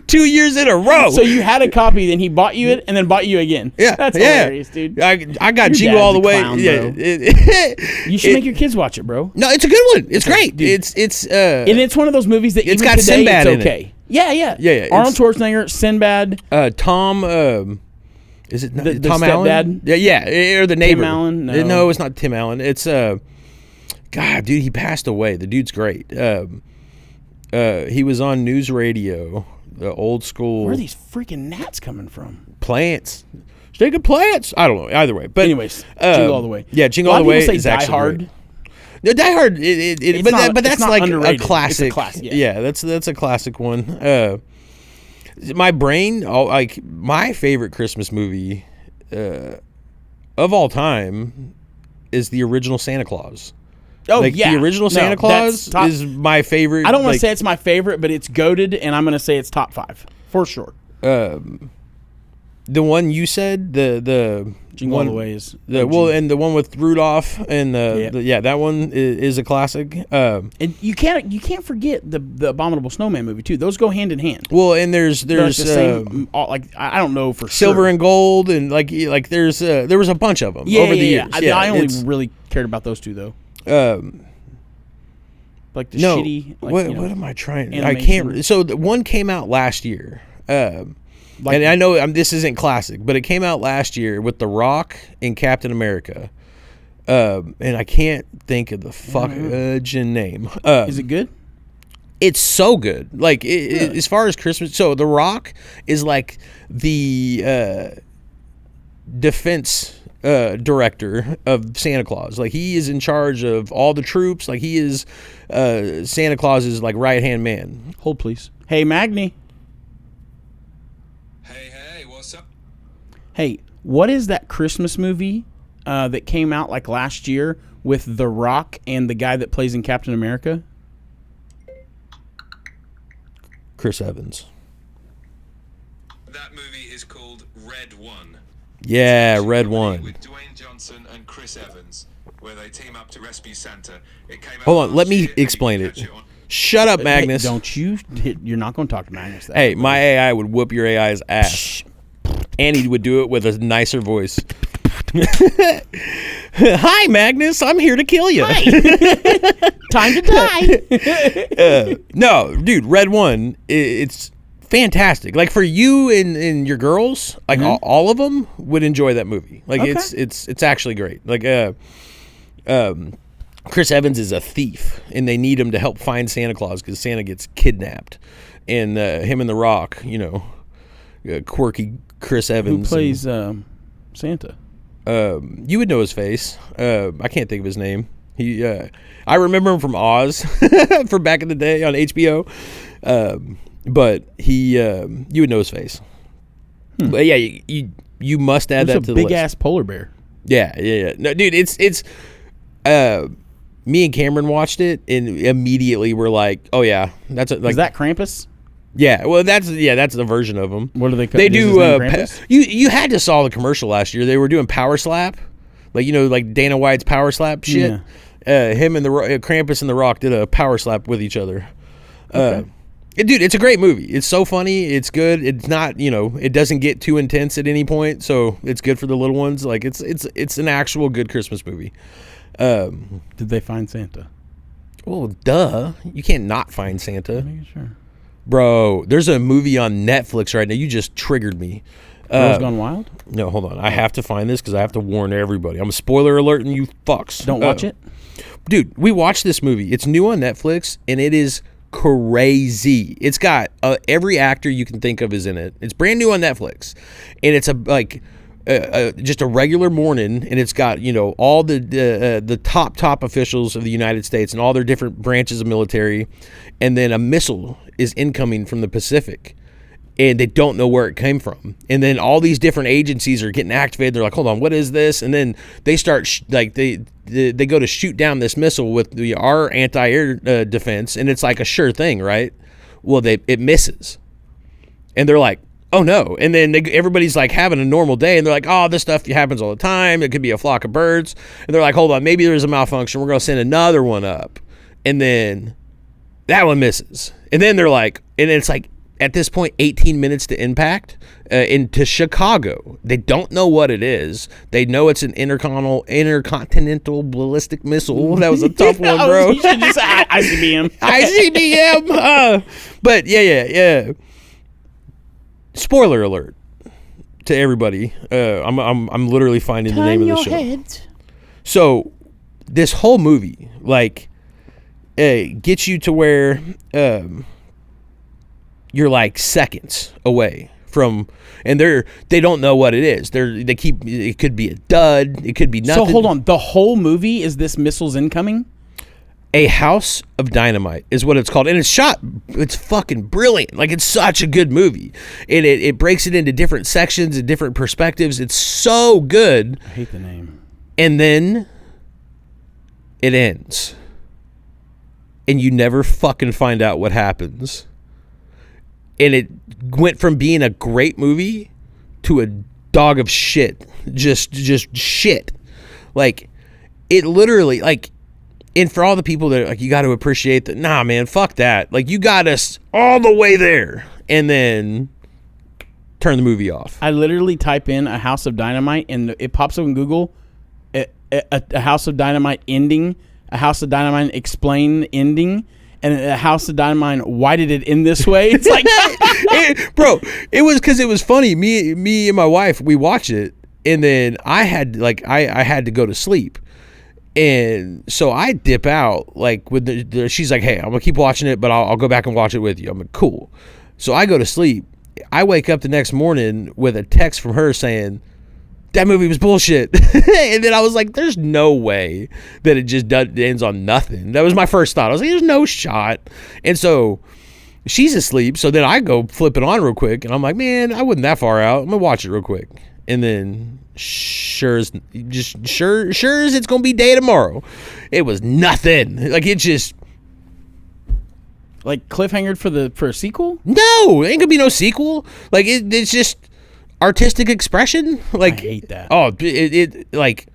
2 years in a row.
So you had a copy, then he bought you it, and then bought you again.
Yeah,
That's hilarious, dude.
I got
Your
Jingle
dad's
all the
a
way.
clown,
Yeah,
You should make your kids watch it, bro.
No, it's a good one. It's great.
Dude.
And
it's one of those movies that
it's
even
got
today
Sinbad
it's
in it.
okay. Yeah.
Yeah,
Arnold Schwarzenegger, Sinbad.
Tom. Is it
The
Tom Allen?
stepdad?
Yeah, or the neighbor.
Tim Allen?
No, it's not Tim Allen. It's God, dude, he passed away. The dude's great. He was on news radio, the old school.
Where are these freaking gnats coming from?
Plants? Stinking plants? I don't know. Either way, but
anyways, Jingle All the Way.
Yeah, Jingle All the Way.
Say
is
Die
actually
Hard.
Great. No, Die Hard. But that's like
underrated.
a classic.
It's a classic.
Yeah, that's a classic one. My brain, my favorite Christmas movie of all time, is the original Santa Claus.
Oh,
like,
yeah.
the original Santa Claus is my favorite.
I don't want to say it's my favorite, but it's goated, and I'm going to say it's top 5 for sure.
The one you said, the
Jingle
one,
All the Way is
and the one with Rudolph and that one is a classic.
And you can't forget the Abominable Snowman movie too. Those go hand in hand.
Well, and there's
They're like the same, I don't know for
Silver
sure.
and Gold, and like there was a bunch of them over the years.
I only really cared about those two though. Like the shitty. Like,
what am I trying?
Animation.
I can't. So the one came out last year. And I know this isn't classic, but it came out last year with The Rock and Captain America. And I can't think of the fucking name.
Is it good?
It's so good. Like as far as Christmas, so The Rock is like the defense director of Santa Claus. Like he is in charge of all the troops. Like he is Santa Claus's like right hand man.
Hold please. Hey Magni.
Hey, what's up?
Hey, what is that Christmas movie that came out like last year with The Rock and the guy that plays in Captain America?
Chris Evans.
That movie is called Red One.
Yeah, Red One.
With Dwayne Johnson and Chris Evans, where they team up to rescue Santa. It came out
Hold on, let
last
me
year, and you
explain
can
it.
catch on-
Shut up, Magnus.
Hey, don't you? You're not going to talk to Magnus. That
Hey, my AI would whoop your AI's ass. And he would do it with a nicer voice. Hi, Magnus. I'm here to kill you.
Time to die.
No, dude, Red One, it's fantastic. Like for you and your girls, like all of them would enjoy that movie. Like
Okay.
it's actually great. Like Chris Evans is a thief, and they need him to help find Santa Claus because Santa gets kidnapped, and him and The Rock, quirky Chris
Who
Evans.
plays Santa?
You would know his face. I can't think of his name. I remember him from Oz, from back in the day on HBO. But you would know his face. But yeah, you must add that to the list.
Big ass polar bear.
Yeah. No, dude, it's me and Cameron watched it and immediately we're like, oh yeah, that's like
Is that Krampus?
yeah. Well, that's the version of them.
What do they call?
They
is his
do.
name Krampus?
You had to saw the commercial last year. They were doing Power Slap, like Dana White's Power Slap shit. Him and the Krampus and The Rock did a Power Slap with each other. Dude, it's a great movie. It's so funny. It's good. It's not, it doesn't get too intense at any point, so it's good for the little ones. Like it's an actual good Christmas movie.
Did they find Santa?
Well, duh. You can't not find Santa.
Making sure.
Bro, there's a movie on Netflix right now. You just triggered me.
Girls Gone Wild?
No, hold on. I have to find this because I have to warn everybody. I'm a spoiler alert and you fucks.
Don't watch it?
Dude, we watched this movie. It's new on Netflix and it is crazy. It's got every actor you can think of is in it. It's brand new on Netflix. And it's just a regular morning, and it's got all the top officials of the United States and all their different branches of military, and then a missile is incoming from the Pacific, and they don't know where it came from, and then all these different agencies are getting activated. They're like, hold on, what is this? And then they start they go to shoot down this missile with our anti-air defense, and it's like a sure thing, right? Well, it misses, and they're like, oh no. And then everybody's like having a normal day and they're like, oh, this stuff happens all the time. It could be a flock of birds. And they're like, hold on, maybe there's a malfunction. We're going to send another one up. And then that one misses. And then they're like, and it's like at this point, 18 minutes to impact into Chicago. They don't know what it is. They know it's an intercontinental ballistic missile. That was a tough one, bro.
You should just ICBM.
ICBM. But yeah. Spoiler alert to everybody. I'm literally finding the name of the show. So this whole movie gets you to where you're like seconds away from, and they don't know what it is. It could be a dud. It could be nothing.
So hold on. The whole movie is this missile's incoming?
A House of Dynamite is what it's called, and it's fucking brilliant. Like, it's such a good movie, and it breaks it into different sections and different perspectives. It's so good.
I hate the name.
And then it ends. And you never fucking find out what happens. And it went from being a great movie to a dog of shit. Just shit. Like, it literally, like, and for all the people that, like, you got to appreciate that, nah, man, fuck that. Like, you got us all the way there. And then turn the movie off.
I literally type in A House of Dynamite, and it pops up in Google, a House of Dynamite ending, A House of Dynamite explain ending, and A House of Dynamite, why did it end this way? It's like,
bro, it was because it was funny. Me and my wife, we watched it, and then I had to go to sleep. And so I dip out, like, with she's like, hey, I'm gonna keep watching it, but I'll go back and watch it with you. I'm like, cool. So I go to sleep. I wake up the next morning with a text from her saying that movie was bullshit. And then I was like, there's no way that it just ends on nothing. That was my first thought. I was like, there's no shot. And so she's asleep. So then I go flip it on real quick, and I'm like, man, I wasn't that far out. I'm gonna watch it real quick. And then sure as it's gonna be day tomorrow, it was nothing. Like, it just,
like, cliffhanger for a sequel?
no, ain't gonna be no sequel. Like, it's just artistic expression. Like,
I hate that.
Oh, it like,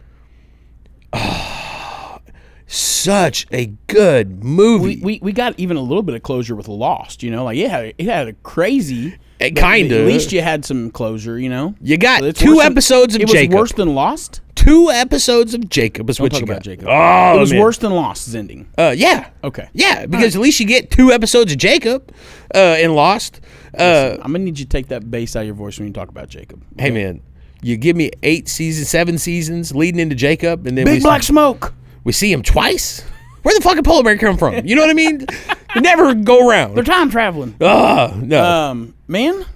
such a good movie.
We got even a little bit of closure with Lost, you know, like it had a crazy.
Kind of.
At least you had some closure, you know.
You got
It's
2
worse than-
episodes of
it
Jacob.
was worse than Lost.
2 episodes of Jacob is
Don't
what
talk
you
about
got.
Jacob.
Oh,
It was
man.
worse than Lost's ending.
Yeah.
Okay.
Yeah, because at least you get 2 episodes of Jacob in Lost.
I'm gonna need you to take that bass out of your voice when you talk about Jacob.
Hey, man, you give me 8 seasons, 7 seasons leading into Jacob, and then
Big Black Smoke.
we see him twice? Where the fucking polar bear come from? You know what I mean? They never go around.
They're time traveling.
No.
Man,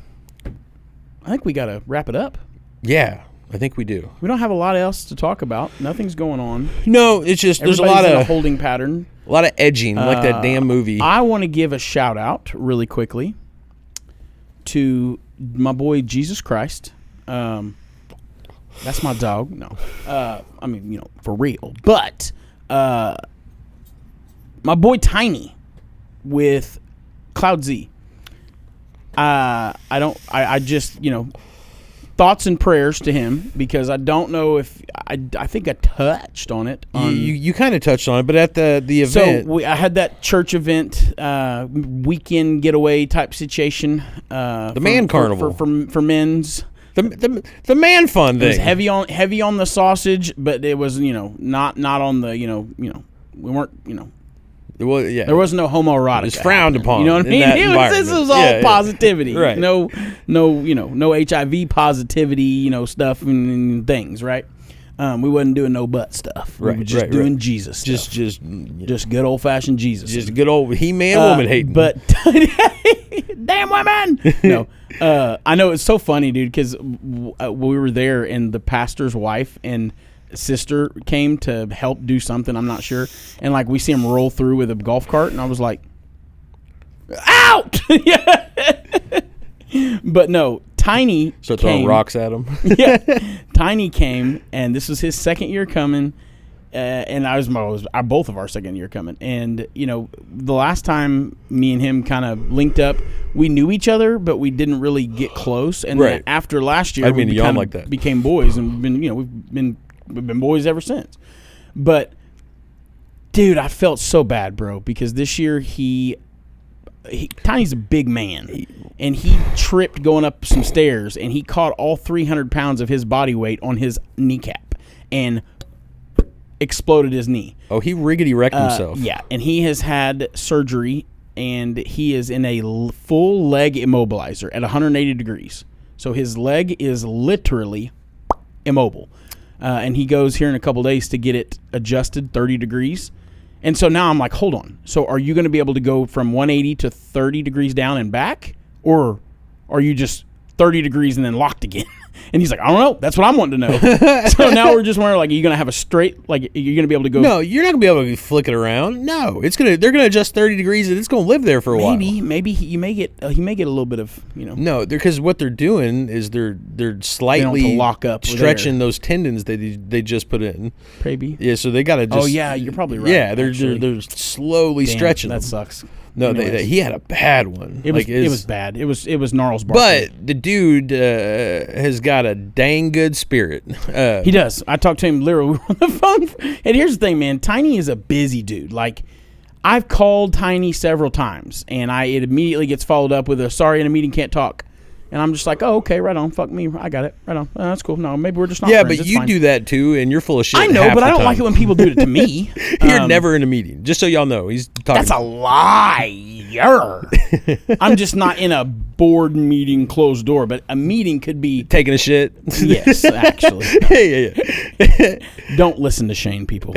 I think we gotta wrap it up.
Yeah, I think we do.
We don't have a lot else to talk about. Nothing's going on.
No, it's just there's
Everybody's in a holding pattern.
a lot of edging, like that damn movie.
I want to give a shout out really quickly to my boy Jesus Christ. That's my dog. No, I mean, you know, for real. But my boy Tiny with Cloud Z. I just, you know, thoughts and prayers to him, because I don't know if I think I touched on it.
You kind of touched on it, but at the event.
So I had that church event, weekend getaway type situation.
The man carnival
for men's.
The man fun thing.
It was heavy on the sausage, but it was, you know, not on the, you know we weren't, you know.
Well, yeah.
There was no homoerotica.
It was frowned upon.
You know what I mean? This was all positivity.
Right.
No, you know, no HIV positivity, you know, stuff and things, right? We wasn't doing no butt stuff. We were just doing Jesus stuff. Just good old fashioned Jesus.
Just good old He-Man woman hating.
But damn women. No. I know it's so funny, dude, because we were there and the pastor's wife and sister came to help do something, I'm not sure, and like we see him roll through with a golf cart, and I was like, out. But no, Tiny
so throwing rocks at him.
Yeah, Tiny came, and this was his second year coming, and I was both of our second year coming, and you know, the last time me and him kind of linked up, we knew each other, but we didn't really get close, and then after last year, we became boys, and we've been boys ever since. But dude, I felt so bad, bro, because this year Tiny's a big man, and he tripped going up some stairs, and he caught all 300 pounds of his body weight on his kneecap and exploded his knee.
Oh, he riggedy wrecked himself.
Yeah, and he has had surgery, and he is in a full leg immobilizer at 180 degrees. So his leg is literally immobile. And he goes here in a couple days to get it adjusted 30 degrees. And so now I'm like, hold on. So are you going to be able to go from 180 to 30 degrees down and back? Or are you just 30 degrees and then locked again? And he's like, I don't know. That's what I'm wanting to know. So now we're just wondering, like, are you going to have a straight, like, you're going to be able to go?
No, you're not going to be able to flick it around. No, they're going to adjust 30 degrees and it's going to live there for a while.
Maybe he may get a little bit of,
No, because what they're doing is they're slightly
to lock up
stretching those tendons they just put in.
Maybe.
Yeah, so they got to just.
Oh yeah, you're probably right.
Yeah, they're slowly stretching.
That
them.
sucks.
No, he had a bad one.
It was bad. It was gnarls.
But the dude has got a dang good spirit.
He does. I talked to him literally on the phone. And here's the thing, man. Tiny is a busy dude. Like, I've called Tiny several times, and it immediately gets followed up with a sorry in a meeting, can't talk. And I'm just like, oh, okay, right on. Fuck me. I got it. Right on. That's cool. No, maybe we're just not friends.
But
it's
you
fine.
do that too, and you're full of shit.
I know, but I don't like it when people do it to me.
You're never in a meeting. Just so y'all know. He's talking.
That's a liar. I'm just not in a board meeting closed door, but a meeting could be
taking a shit.
Yes, actually.
Yeah.
Don't listen to Shane, people.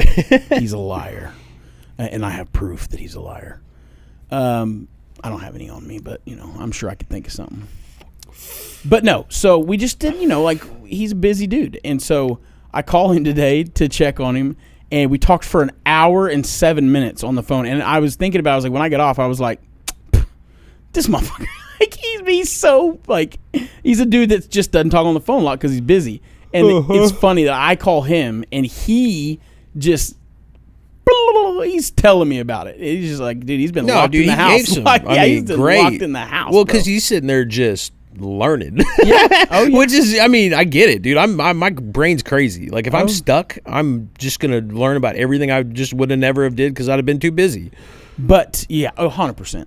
He's a liar. And I have proof that he's a liar. I don't have any on me, but, I'm sure I could think of something. But no, so we just did, like, he's a busy dude. And so I call him today to check on him, and we talked for an hour and 7 minutes on the phone. And I was thinking about it, I was like, when I get off, I was like, this motherfucker, like, he's so, like, he's a dude that just doesn't talk on the phone a lot because he's busy. And it's funny that I call him, and he just... he's telling me about it. He's just like, dude, he's been locked in the house.
Gave some.
Like,
he's
been
great.
locked in the house.
Well, because he's sitting there just learning.
Yeah. Oh, yeah.
Which is, I get it, dude. My brain's crazy. Like, if I'm stuck, I'm just gonna learn about everything I just would have never have did because I'd have been too busy.
But yeah, 100%.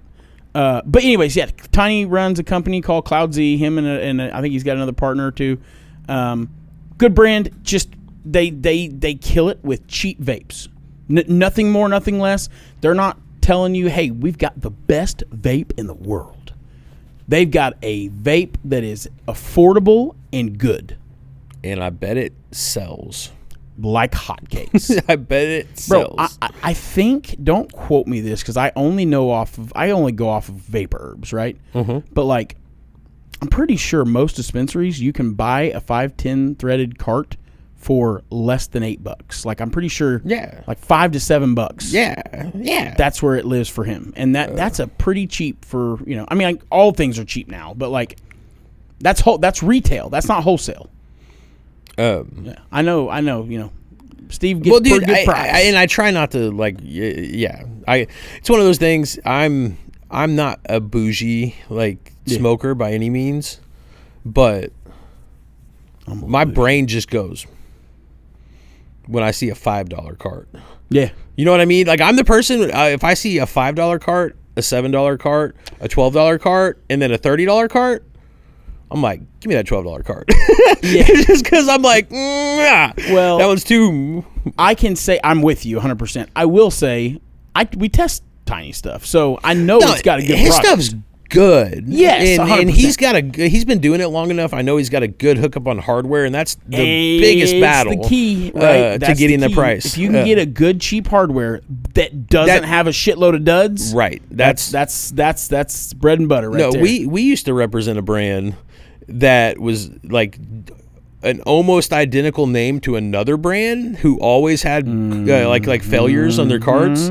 But anyways, yeah, Tiny runs a company called Cloud Z. Him and I think he's got another partner or two. Good brand. Just they kill it with cheap vapes. Nothing more, nothing less. They're not telling you, hey, we've got the best vape in the world. They've got a vape that is affordable and good.
And I bet it sells.
Like hotcakes.
I bet it sells.
Bro, I think, don't quote me this, because I only go off of vapor herbs, right?
Mm-hmm.
But, like, I'm pretty sure most dispensaries, you can buy a 510 threaded cart for less than $8. Like, I'm pretty sure, like $5 to $7.
Yeah.
That's where it lives for him, and that's a pretty cheap for all things are cheap now, but like that's retail. That's not wholesale. Yeah, I know. Steve gets pretty good price,
and I try not to it's one of those things. I'm not a bougie smoker by any means, but my brain just goes when I see a $5 cart.
Yeah.
You know what I mean? Like, I'm the person, if I see a $5 cart, a $7 cart, a $12 cart, and then a $30 cart, I'm like, give me that $12 cart. Yeah. Just because I'm like, well, that one's too.
I can say I'm with you 100%. I will say, we test Tiny stuff, so I know it's got a good
his
product.
Stuff's good.
Yes,
and he's been doing it long enough. I know he's got a good hookup on hardware, and that's the biggest battle.
The key, right?
To getting the price.
If you can get a good cheap hardware that doesn't have a shitload of duds,
right? That's
bread and butter, right there.
We used to represent a brand that was like an almost identical name to another brand who always had like failures on their carts.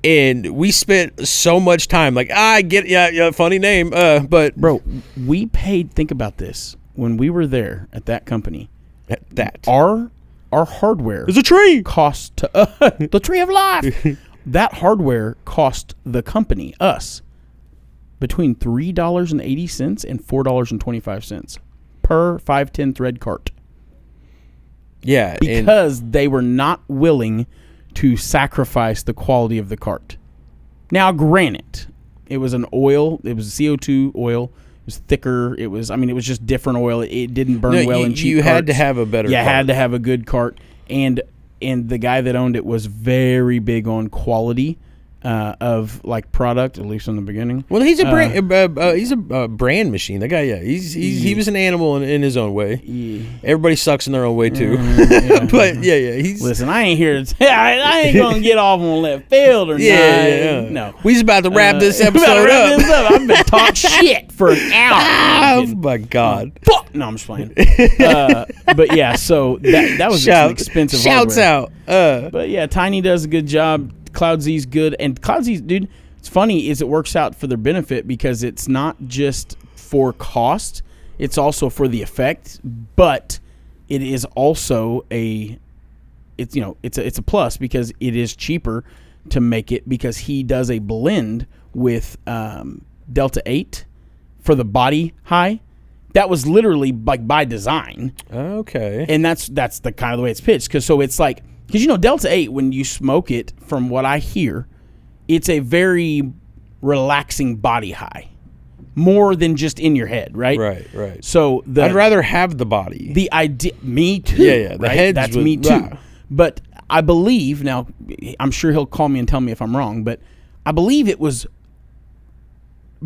And we spent so much time I get funny name, but
bro, we paid. Think about this: when we were there at that company, our hardware
is a tree
cost to the tree of life. That hardware cost the company us between $3.80 and $4.25 per 510 thread cart.
Yeah,
because they were not willing to sacrifice the quality of the cart. Now, granted, it was an oil. It was a CO2 oil. It was thicker. It was just different oil. It didn't burn well in cheap
You
carts.
had to have a better cart.
Had to have a good cart. And the guy that owned it was very big on quality of product, at least in the begining.
Well, he's a brand machine. That guy, he was an animal in his own way. Yeah. Everybody sucks in their own way too. But
listen, I ain't here to I ain't gonna get off on left field or not.
Yeah.
No,
we's about to wrap this episode up.
I've been talking shit for an hour.
Oh my God.
Fuck. No, I'm just playing. But yeah, so that was an expensive
Shouts
hardware.
out.
But yeah, Tiny does a good job. Cloud Z's good. And Cloud Z's, dude, it's funny is it works out for their benefit because it's not just for cost, it's also for the effect, but it is also it's a plus because it is cheaper to make it because he does a blend with Delta 8 for the body high. That was literally like by design.
Okay.
And that's the kind of the way it's pitched. Because Delta 8, when you smoke it, from what I hear, it's a very relaxing body high. More than just in your head, right?
Right.
So
I'd rather have the body.
The idea, me too.
Yeah. The head.
That's me too. But I believe, now, I'm sure he'll call me and tell me if I'm wrong, but I believe it was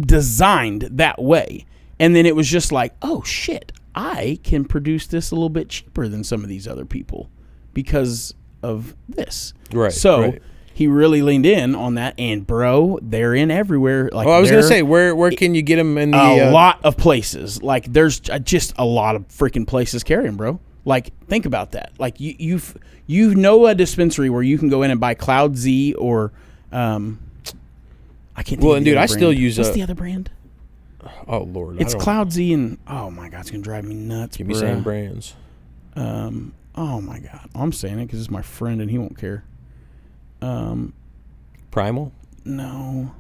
designed that way. And then it was just like, oh, shit, I can produce this a little bit cheaper than some of these other people because of this.
Right.
So he really leaned in on that. And, bro, they're in everywhere. Like,
I was going to say, where can you get them in the...
A lot of places. Like, there's just a lot of freaking places carrying, bro. Like, think about that. Like, you know a dispensary where you can go in and buy Cloud Z or... I can't think
well,
of
and
the
dude,
other
I
brand.
still use
What's the other brand?
Oh, Lord.
It's Cloud Z and... Oh, my God. It's going to drive me nuts,
Give me same brands.
Oh, my God. I'm saying it because it's my friend and he won't care.
Primal?
No.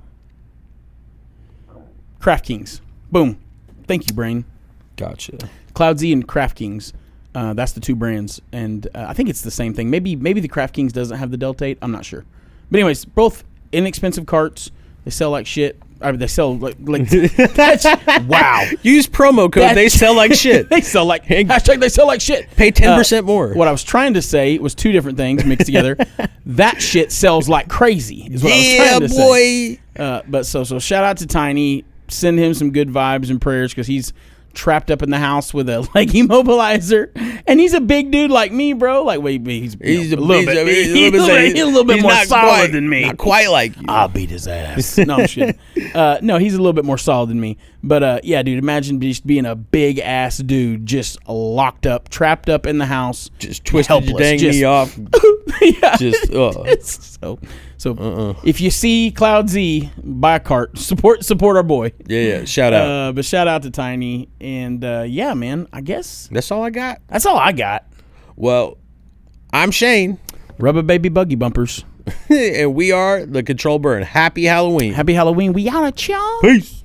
Craft Kings. Boom. Thank you, brain.
Gotcha.
Cloud Z and Craft Kings. That's the two brands. And I think it's the same thing. Maybe the Craft Kings doesn't have the Delta 8. I'm not sure. But anyways, both inexpensive carts. They sell like shit. They sell like that's, wow.
Use promo code. They sell like shit.
They sell like hashtag. They sell like shit.
Pay 10% more.
What I was trying to say was two different things mixed together. That shit sells like crazy. Is what I was trying to say. But so shout out to Tiny. Send him some good vibes and prayers because he's trapped up in the house with a leg immobilizer, and he's a big dude like me, bro. Like, he's a little bit more solid than me.
Not quite like you.
I'll beat his ass. No, I'm shit. No, he's a little bit more solid than me. But yeah, dude, imagine just being a big ass dude, just locked up, trapped up in the house,
just twisted your dang knee off.
Yeah. So if you see Cloud Z, buy a cart. Support our boy.
Yeah. Shout out.
But shout out to Tiny. And yeah, man, I guess
that's all I got.
That's all I got.
Well, I'm Shane.
Rubber Baby Buggy Bumpers.
And we are the Control Burn. Happy Halloween.
Happy Halloween. We out of y'all.
Peace.